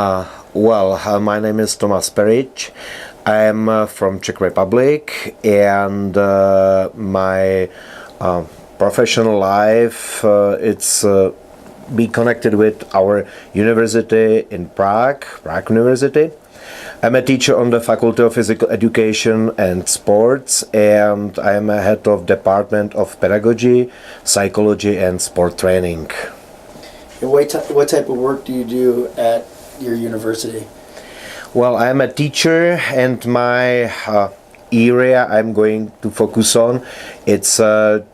My name is Tomas Peric. I'm from Czech Republic, and my professional life it's be connected with our university in Prague University. I'm a teacher on the Faculty of Physical Education and Sports, and I'm a head of Department of Pedagogy, Psychology and Sport Training. And what type of work do you do at your university? Well, I'm a teacher, and my area I'm going to focus on, it's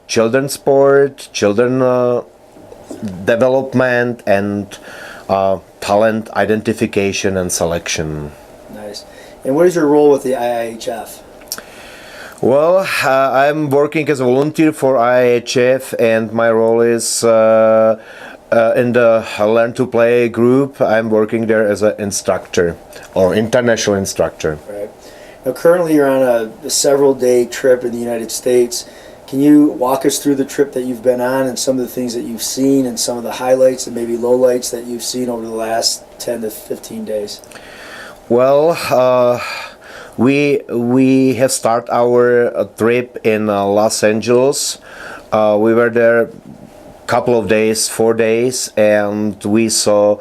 children's sport, children development, and talent identification and selection. Nice. And what is your role with the IIHF? Well, I'm working as a volunteer for IIHF, and my role is in the Learn to Play group. I'm working there as an instructor or international instructor. Right. Now, currently you're on a several-day trip in the United States. Can you walk us through the trip that you've been on and some of the things that you've seen and some of the highlights and maybe lowlights that you've seen over the last 10 to 15 days? Well, we have started our trip in Los Angeles. We were there a couple of days, 4 days, and we saw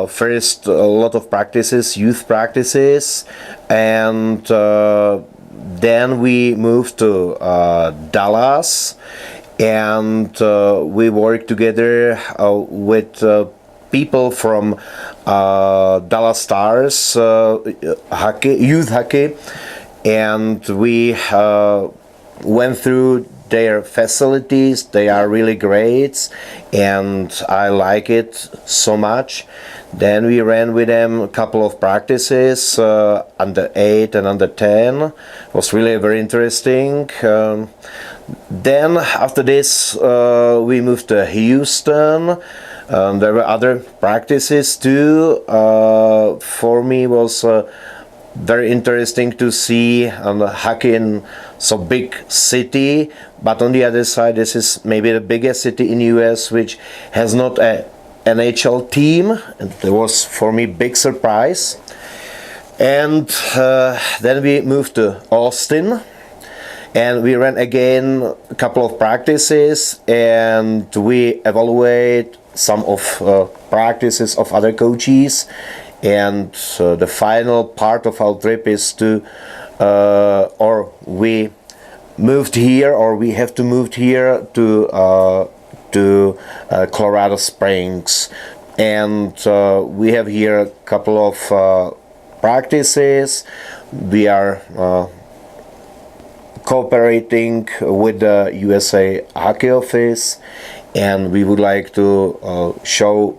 first a lot of practices, youth practices, and then we moved to Dallas, and we worked together with people from Dallas Stars youth hockey, and we went through their facilities. They are really great, and I like it so much. Then we ran with them a couple of practices, under 8 and under 10. It was really very interesting. Then after this we moved to Houston. There were other practices too. For me was very interesting to see hockey in so big city, but on the other side this is maybe the biggest city in US which has not a NHL team, and it was for me big surprise. And then we moved to Austin, and we ran again a couple of practices, and we evaluate some of practices of other coaches, and the final part of our trip is to we moved here, or we have to move here to Colorado Springs, and we have here a couple of practices. We are cooperating with the USA Hockey Office, and we would like to show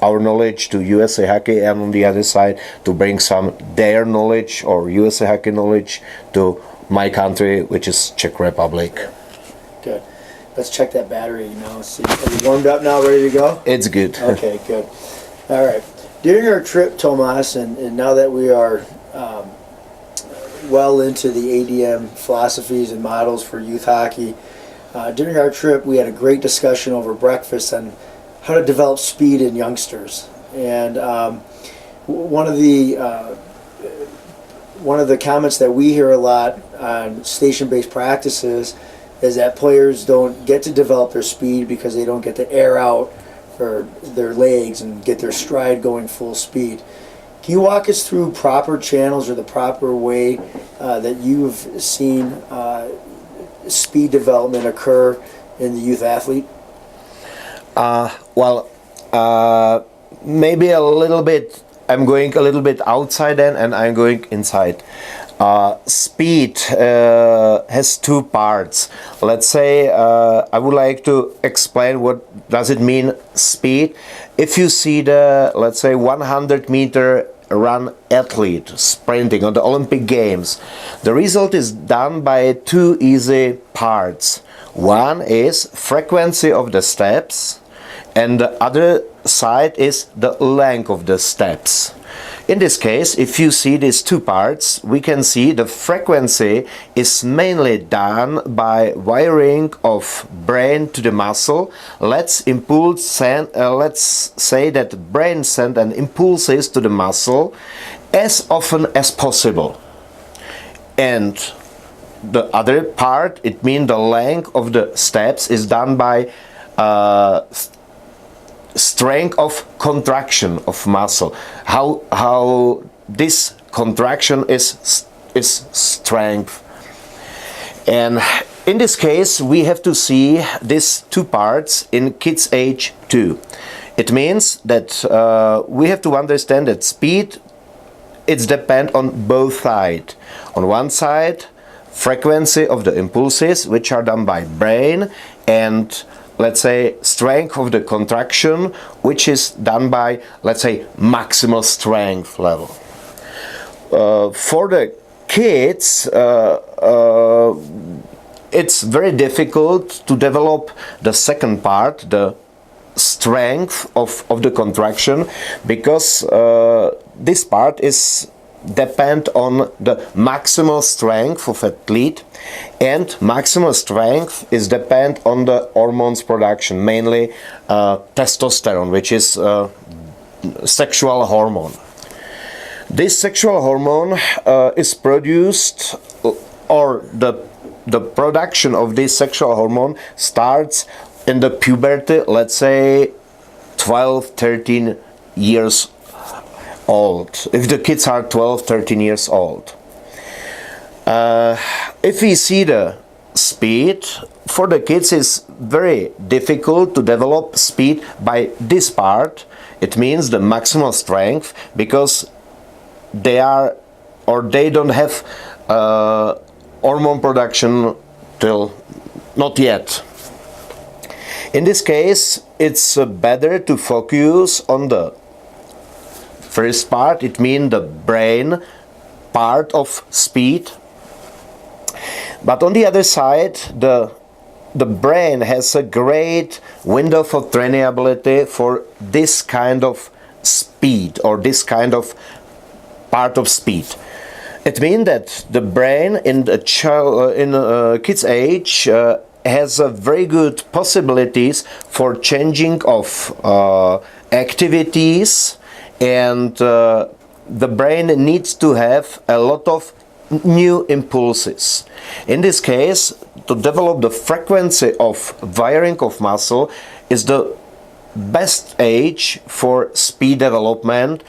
our knowledge to USA Hockey, and on the other side to bring some their knowledge or USA Hockey knowledge to my country, which is Czech Republic. Good. Let's check that battery now. See, are you warmed up now, ready to go? It's good. Okay, good. All right. During our trip, Tomas, and now that we are well into the ADM philosophies and models for youth hockey, during our trip we had a great discussion over breakfast on how to develop speed in youngsters. And one of the comments that we hear a lot on station-based practices is that players don't get to develop their speed because they don't get to air out for their legs and get their stride going full speed. Can you walk us through proper channels or the proper way that you've seen speed development occur in the youth athlete? Maybe a little bit. I'm going a little bit outside then, and I'm going inside. Speed has two parts. Let's say I would like to explain what does it mean speed. If you see the, let's say, 100-meter run athlete sprinting on the Olympic Games, the result is done by two easy parts. One is frequency of the steps, and the other side is the length of the steps. In this case, if you see these two parts, we can see the frequency is mainly done by wiring of brain to the muscle. Let's say that the brain sends an impulses to the muscle as often as possible. And the other part, it means the length of the steps, is done by strength of contraction of muscle. How this contraction is strength. And in this case, we have to see these two parts in kids age 2. It means that we have to understand that speed, it's depend on both sides. On one side, frequency of the impulses, which are done by brain, and let's say strength of the contraction, which is done by, let's say, maximal strength level. For the kids, it's very difficult to develop the second part, the strength of the contraction, because this part is depend on the maximal strength of athlete, and maximal strength is depend on the hormones production, mainly testosterone, which is sexual hormone. This sexual hormone is produced, or the production of this sexual hormone starts in the puberty, let's say 12-13 years old, if the kids are 12-13 years old. If we see the speed, for the kids is very difficult to develop speed by this part. It means the maximal strength, because they are, or they don't have hormone production till not yet. In this case, it's better to focus on the first part, it means the brain part of speed. But on the other side, the brain has a great window for trainability for this kind of speed, or this kind of part of speed. It means that the brain in the child, in kid's age, has a very good possibilities for changing of activities, and the brain needs to have a lot of new impulses. In this case, to develop the frequency of wiring of muscle is the best age for speed development,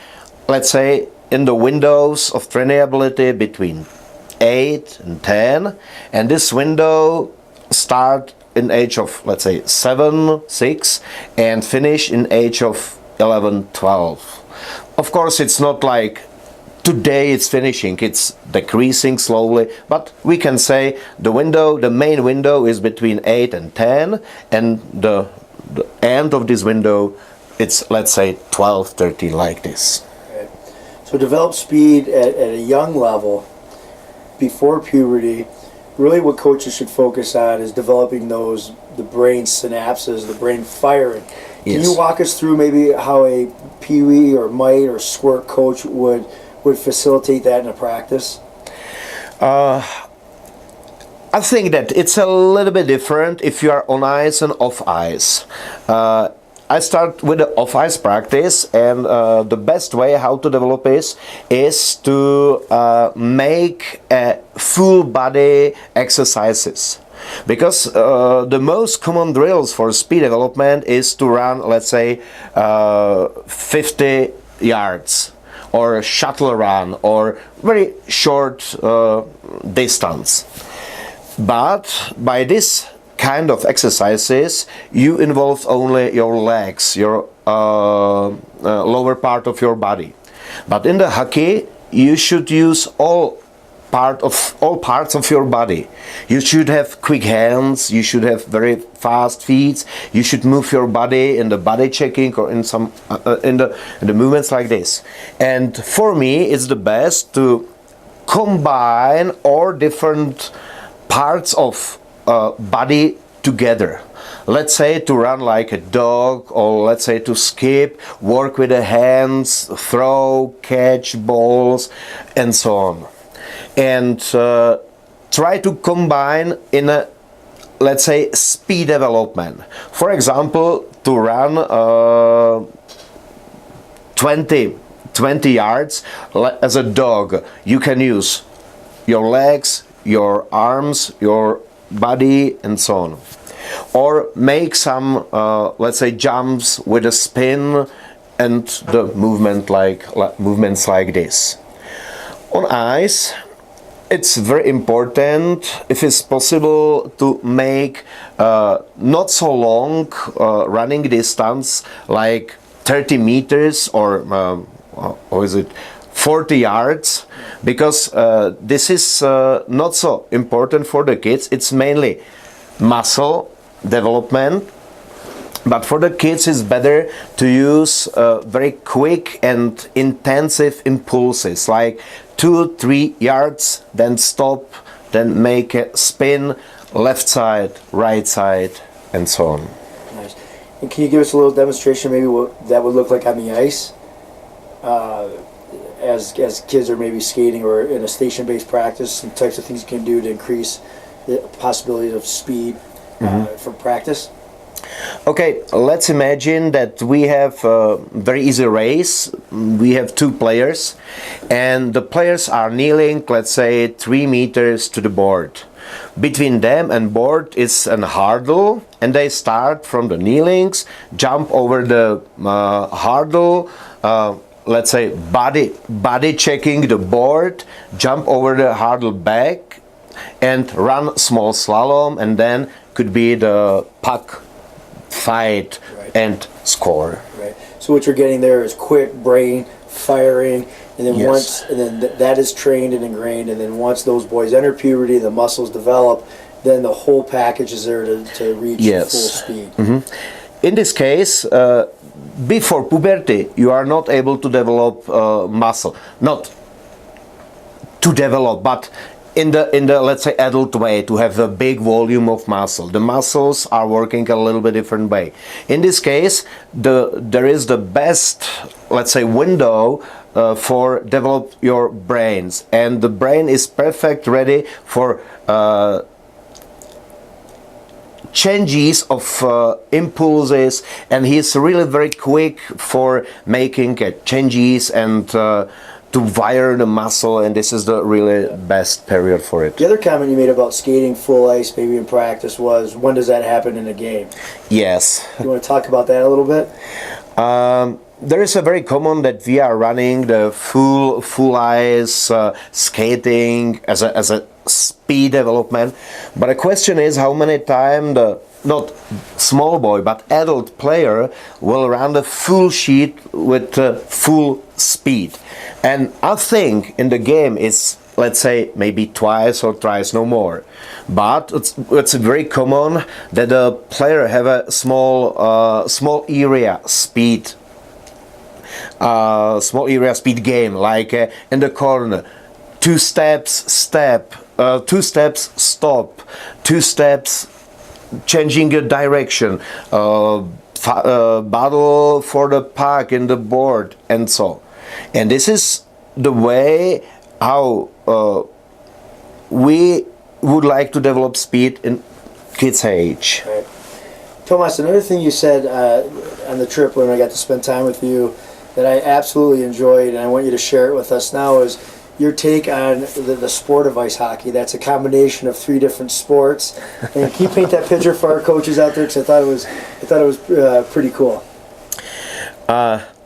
let's say in the windows of trainability between 8 and 10, and this window start in age of, let's say, 7, 6, and finish in age of 11, 12. Of course, it's not like today it's finishing, it's decreasing slowly, but we can say the window, the main window is between 8 and 10, and the end of this window, it's, let's say, 12, 13, like this. Okay. So develop speed at a young level before puberty. Really what coaches should focus on is developing the brain synapses, the brain firing. Can Yes. you walk us through maybe how a Pee-wee or mite or squirt coach would facilitate that in a practice? I think that it's a little bit different if you are on ice and off ice. I start with the off ice practice, and the best way how to develop is to make full body exercises. Because the most common drills for speed development is to run, let's say, 50 yards, or a shuttle run, or very short distance. But by this kind of exercises, you involve only your legs, your lower part of your body. But in the hockey, you should use all parts of your body. You should have quick hands, you should have very fast feet, you should move your body in the body checking, or in some in the movements like this. And for me, it's the best to combine all different parts of body together. Let's say to run like a dog, or let's say to skip, work with the hands, throw, catch balls, and so on. And try to combine in a, let's say, speed development. For example, to run 20 yards as a dog, you can use your legs, your arms, your body, and so on. Or make some, let's say, jumps with a spin and the movements like this. On ice, it's very important, if it's possible, to make not so long running distance, like 30 meters or is it 40 yards, because this is not so important for the kids. It's mainly muscle development, but for the kids it's better to use very quick and intensive impulses, like 2-3 yards, then stop, then make a spin, left side, right side, and so on. Nice. And can you give us a little demonstration, maybe what that would look like on the ice, as kids are maybe skating or in a station-based practice, some types of things you can do to increase the possibilities of speed for practice? Okay, let's imagine that we have a very easy race. We have 2 players, and the players are kneeling, let's say, 3 meters to the board. Between them and board is an hurdle, and they start from the kneelings, jump over the hurdle, let's say body checking the board, jump over the hurdle back, and run small slalom, and then could be the puck fight and score. Right. So what you're getting there is quick brain firing, and then Yes. that is trained and ingrained, and then once those boys enter puberty, the muscles develop, then the whole package is there to reach Yes. full speed. In this case, before puberty, you are not able to develop muscle. Not to develop, but in the let's say adult way, to have a big volume of muscle. The muscles are working a little bit different way. In this case, there is the best, let's say, window for develop your brains, and the brain is perfect ready for changes of impulses, and he's really very quick for making changes and to wire the muscle, and this is the really best period for it. The other comment you made about skating full ice, maybe in practice, was when does that happen in a game? Yes. You want to talk about that a little bit? There is a very common that we are running the full ice skating as a speed development, but the question is how many times the not small boy but adult player will run the full sheet with full speed. And I think in the game it's, let's say, maybe twice or thrice, no more. But it's very common that the player have a small area speed game, like in the corner, 2 steps step, 2 steps stop, 2 steps changing the direction, battle for the puck in the board, and so. And this is the way how we would like to develop speed in kids' age. Right. Tomas, another thing you said on the trip when I got to spend time with you that I absolutely enjoyed, and I want you to share it with us now, is your take on the sport of ice hockey. That's a combination of 3 different sports. And can you paint that picture for our coaches out there? Because I thought it was pretty cool.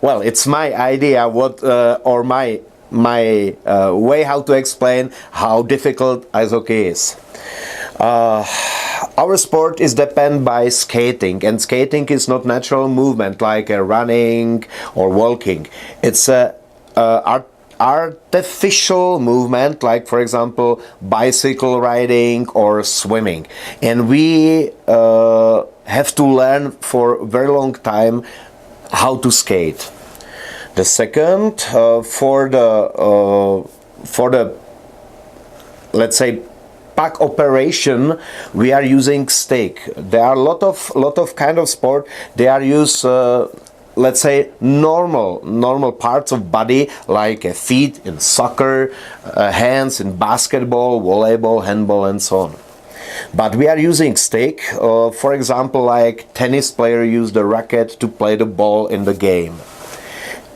Well, it's my idea or my way how to explain how difficult ice hockey is. Our sport is dependent by skating, and skating is not natural movement like running or walking. It's a artificial movement, like, for example, bicycle riding or swimming. And we have to learn for a very long time how to skate. The second, for the let's say puck operation, we are using stick. There are a lot of kind of sport. They are used, let's say, normal parts of body, like feet in soccer, hands in basketball, volleyball, handball, and so on. But we are using stick. For example, like tennis player use the racket to play the ball in the game.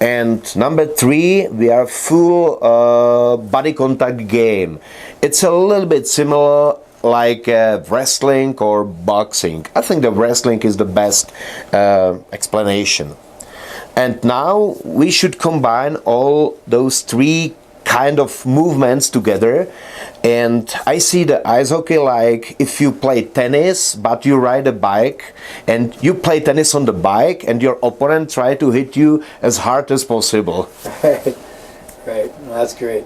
And number 3, we are full body contact game. It's a little bit similar like wrestling or boxing. I think the wrestling is the best explanation. And now we should combine all those 3 kind of movements together. And I see the ice hockey like if you play tennis but you ride a bike, and you play tennis on the bike and your opponent try to hit you as hard as possible. Right. Well, that's great.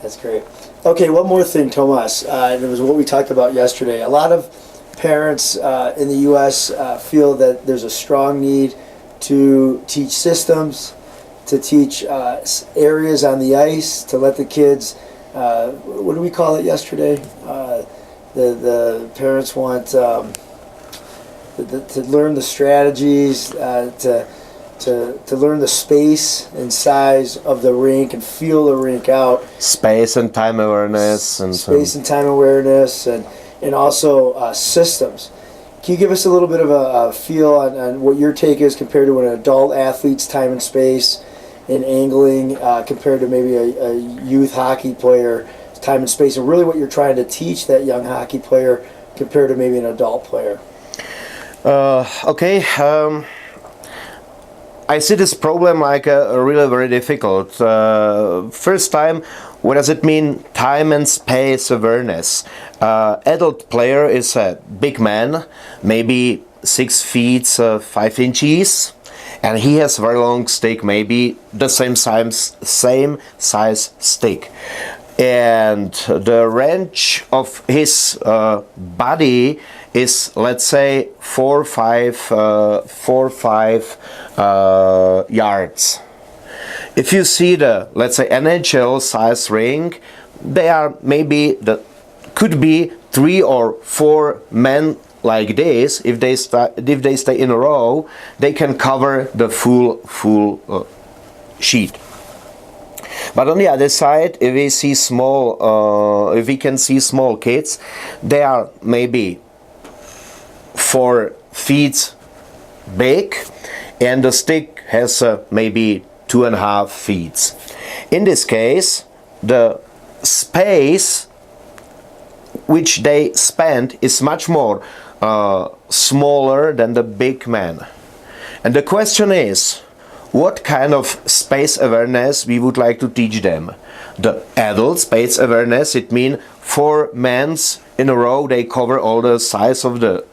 That's great. Okay, one more thing, Tomas. And it was what we talked about yesterday. A lot of parents in the U.S. Feel that there's a strong need to teach systems, to teach areas on the ice, to let the kids, what do we call it yesterday? The parents want to learn the strategies, to learn the space and size of the rink and feel the rink out. Space and time awareness. And also systems. Can you give us a little bit of a feel on what your take is compared to an adult athlete's time and space in angling compared to maybe a youth hockey player time and space, and really what you're trying to teach that young hockey player compared to maybe an adult player? Okay. I see this problem like really very difficult. First time, what does it mean, time and space awareness? Adult player is a big man, maybe 6 feet 5 inches, and he has very long stick, maybe the same size stick. And the range of his body is, let's say, 4 or 5 yards. If you see the, let's say, NHL size ring, they are maybe could be 3 or 4 men like this. If they stay in a row, they can cover the full sheet. But on the other side, if we see if we can see small kids, they are maybe 4 feet big, and the stick has maybe 2.5 feet. In this case, the space which they spend is much more smaller than the big man. And the question is, what kind of space awareness we would like to teach them? The adult space awareness, it means 4 men in a row, they cover all the size of the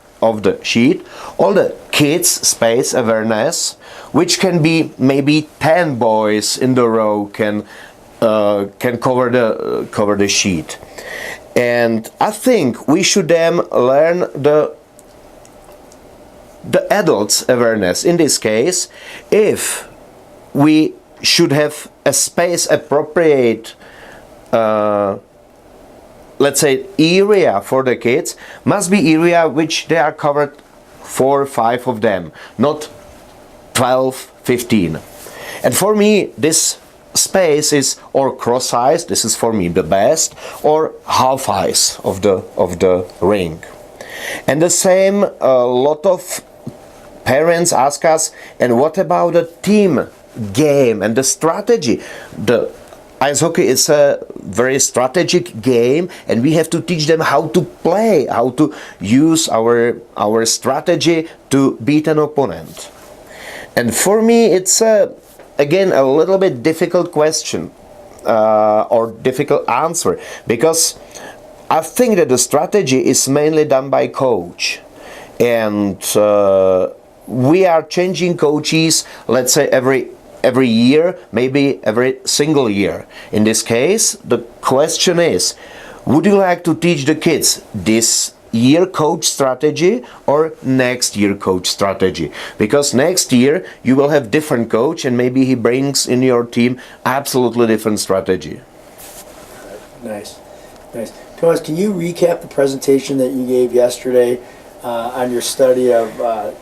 sheet. All the kids space awareness, which can be maybe 10 boys in the row can cover the sheet. And I think we should then learn the adults awareness. In this case, if we should have a space appropriate let's say area for the kids, must be area which they are covered 4 or 5 of them, not 12, 15. And for me, this space is or cross ice, this is for me the best, or half ice of the ring. And the same, a lot of parents ask us, and what about the team game and the strategy? The ice hockey is a very strategic game, and we have to teach them how to play, how to use our strategy to beat an opponent. And for me, it's again a little bit difficult question or difficult answer, because I think that the strategy is mainly done by coach, and we are changing coaches, let's say every year, maybe every single year. In this case, the question is, would you like to teach the kids this year coach strategy or next year coach strategy? Because next year you will have different coach, and maybe he brings in your team absolutely different strategy. Nice, nice. Tomas, can you recap the presentation that you gave yesterday on your study of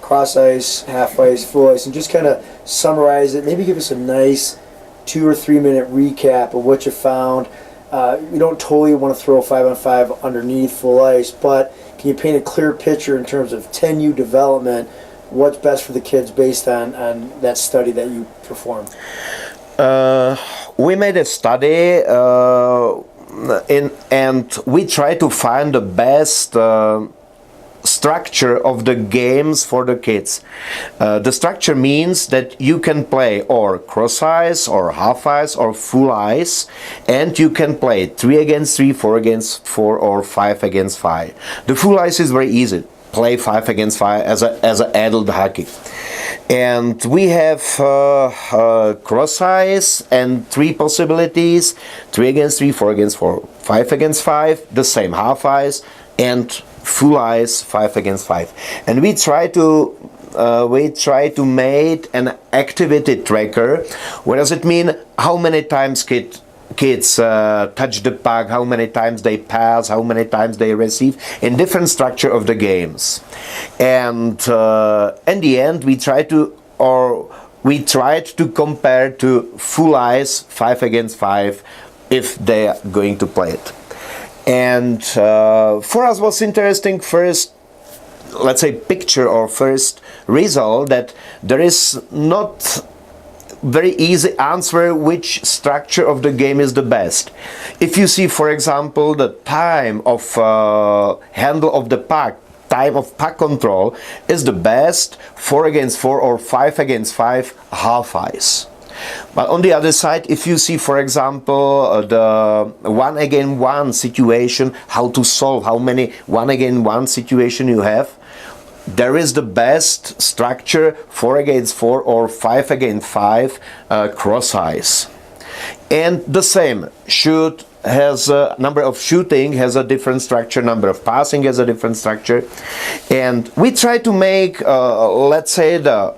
cross ice, half ice, full ice, and just kind of summarize it? Maybe give us a nice 2 or 3 minute recap of what you found. You don't totally want to throw 5-on-5 underneath full ice, but can you paint a clear picture in terms of 10U development? What's best for the kids based on that study that you performed? We made a study and we try to find the best structure of the games for the kids. The structure means that you can play or cross ice or half ice or full ice, and you can play 3 against 3, 4 against 4, or 5 against 5. The full ice is very easy. Play 5 against 5 as an adult hockey. And we have cross ice and 3 possibilities: 3 against 3, 4 against 4, 5 against 5, the same half ice, and full ice 5 against 5. And we try to make an activity tracker. What does it mean? How many times kids touch the puck, how many times they pass, how many times they receive, in different structure of the games. And in the end we tried to compare to full ice 5 against 5 if they are going to play it. And for us was interesting first, let's say, picture or first result that there is not very easy answer which structure of the game is the best. If you see, for example, the time of handle of the puck, time of puck control is the best 4 against 4 or 5 against 5 half ice. But on the other side, if you see, for example, the 1 against 1 situation, how to solve, how many 1 against 1 situation you have, there is the best structure 4 against 4 or 5 against 5 cross ice. And the same, shoot has a number of shooting has a different structure, number of passing has a different structure. And we try to make, let's say, the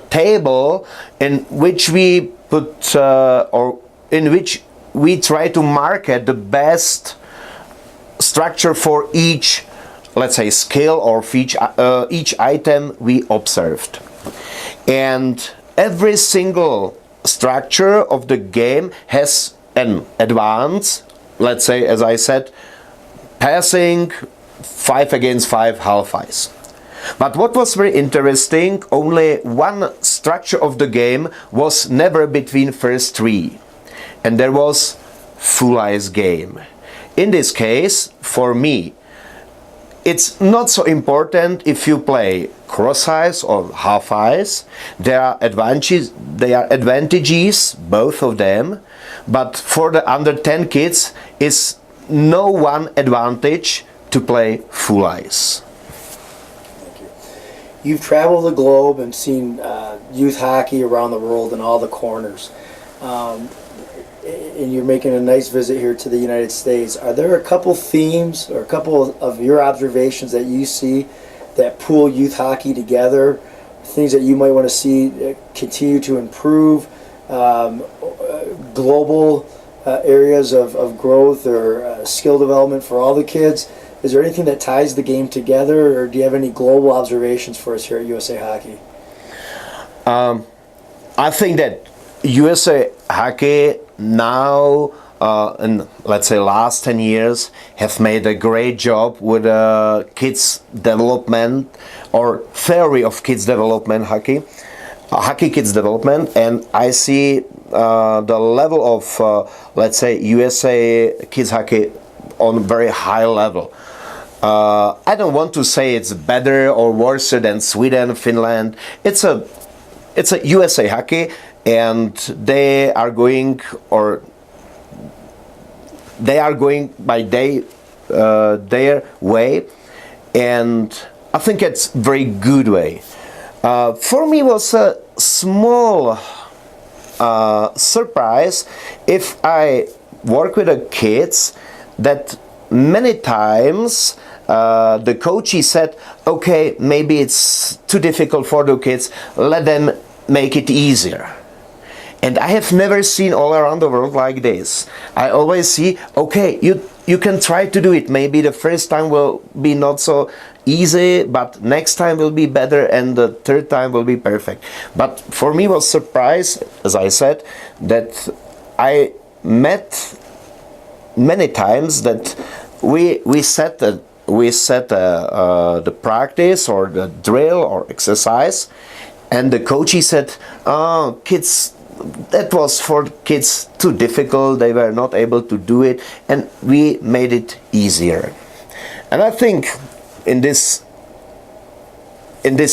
table in which we put or in which we try to market the best structure for each, let's say, skill or each item we observed. And every single structure of the game has an advance, let's say, as I said, passing 5 against 5 half ice. But what was very interesting, only one structure of the game was never between first 3, and there was full ice game. In this case, for me, it's not so important if you play cross ice or half ice. There are advantages, both of them, but for the under 10 kids, it's no one advantage to play full ice. You've traveled the globe and seen youth hockey around the world in all the corners. And you're making a nice visit here to the United States. Are there a couple themes or a couple of your observations that you see that pull youth hockey together, things that you might want to see continue to improve, global areas of growth or skill development for all the kids? Is there anything that ties the game together, or do you have any global observations for us here at USA Hockey? I think that USA Hockey now, in, let's say, last 10 years, have made a great job with kids development or theory of kids development hockey kids development, and I see the level of, let's say, USA kids hockey on very high level. I don't want to say it's better or worse than Sweden, Finland. It's a USA hockey, and they are going by their way, and I think it's very good way. For me, it was a small surprise if I work with the kids that many times the coach said, okay, maybe it's too difficult for the kids, let them make it easier. And I have never seen all around the world like this. I always see, okay, you you can try to do it. Maybe the first time will be not so easy, but next time will be better, and the third time will be perfect. But for me was surprise, as I said, that I met many times that we set the practice or the drill or exercise, and the coach he said, "Oh, kids, that was for kids too difficult. They were not able to do it, and we made it easier." And I think in this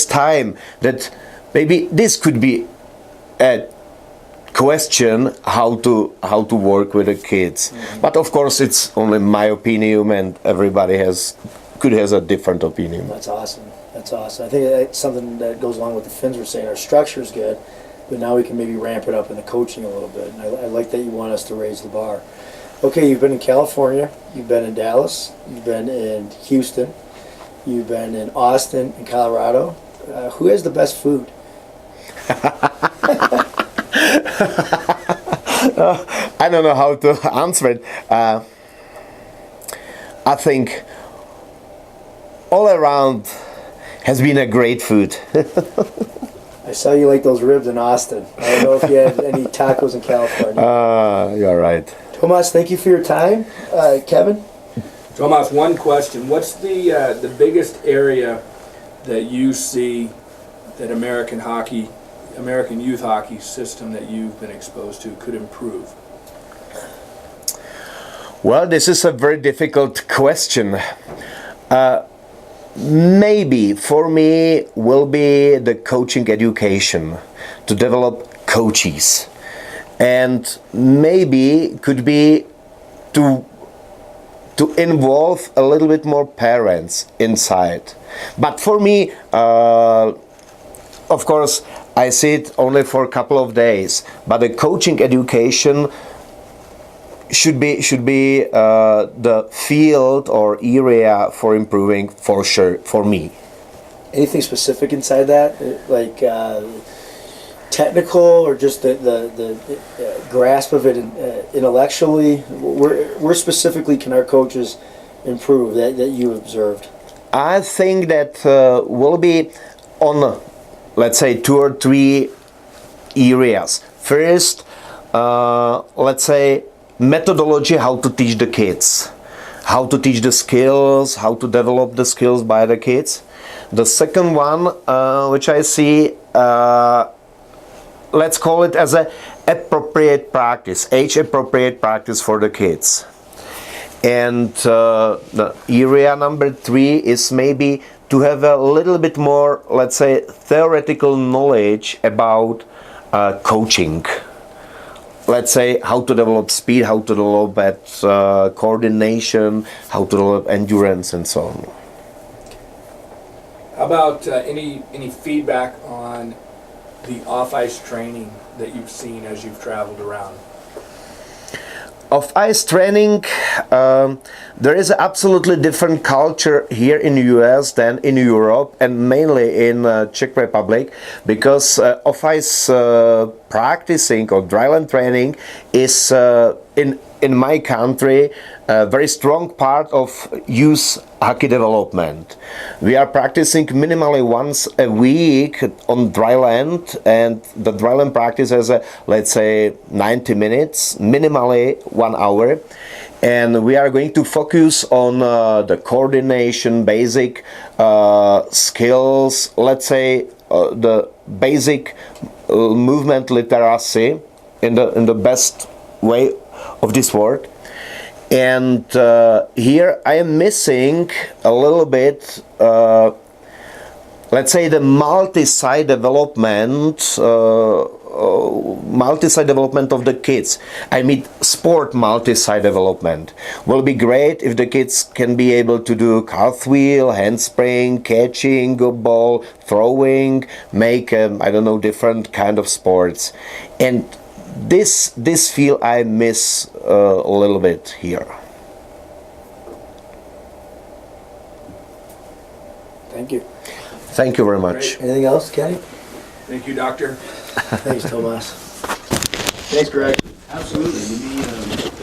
time that maybe this could be a question how to work with the kids. But of course it's only my opinion, and everybody could has a different opinion. That's awesome. That's awesome. I think that's something that goes along with the Finns were saying. Our structure is good, but now we can maybe ramp it up in the coaching a little bit. And I like that you want us to raise the bar. Okay, you've been in California, you've been in Dallas, you've been in Houston, you've been in Austin and Colorado. Who has the best food? I don't know how to answer it. I think all around has been a great food. I saw you like those ribs in Austin. I don't know if you had any tacos in California. You're right. Tomas, thank you for your time. Kevin? Tomas, one question. What's the biggest area that you see that American youth hockey system that you've been exposed to could improve? Well, this is a very difficult question. Maybe for me will be the coaching education, to develop coaches, and maybe could be to involve a little bit more parents inside. But for me, of course, I see it only for a couple of days. But the coaching education should be the field or area for improving, for sure, for me. Anything specific inside that, like technical, or just the grasp of it intellectually? Where specifically can our coaches improve that you observed? I think that will be on, let's say, 2 or 3 areas. First, let's say, methodology, how to teach the kids, how to teach the skills, how to develop the skills by the kids. The second one, which I see, let's call it as a appropriate practice, age-appropriate practice for the kids. And the area number 3 is maybe to have a little bit more, let's say, theoretical knowledge about coaching. Let's say how to develop speed, how to develop coordination, how to develop endurance, and so on. How about any feedback on the off-ice training that you've seen as you've traveled around? Off-ice training, there is absolutely different culture here in the US than in Europe, and mainly in Czech Republic, because off-ice practicing or dryland training is in my country a very strong part of youth hockey development. We are practicing minimally once a week on dryland, and the dryland practice has a, let's say, 90 minutes, minimally 1 hour. And we are going to focus on the coordination, basic skills, let's say the basic movement literacy in the best way of this word. And here I am missing a little bit, let's say, the multi-site development of the kids. I mean, sport multi-site development. Will be great if the kids can be able to do cartwheel, handspring, catching a ball, throwing, make I don't know, different kind of sports. And this field I miss a little bit here. Thank you. Thank you very much. Great. Anything else, Kenny? Thank you, Doctor. Thanks, Tomas. Thanks, Greg. Absolutely.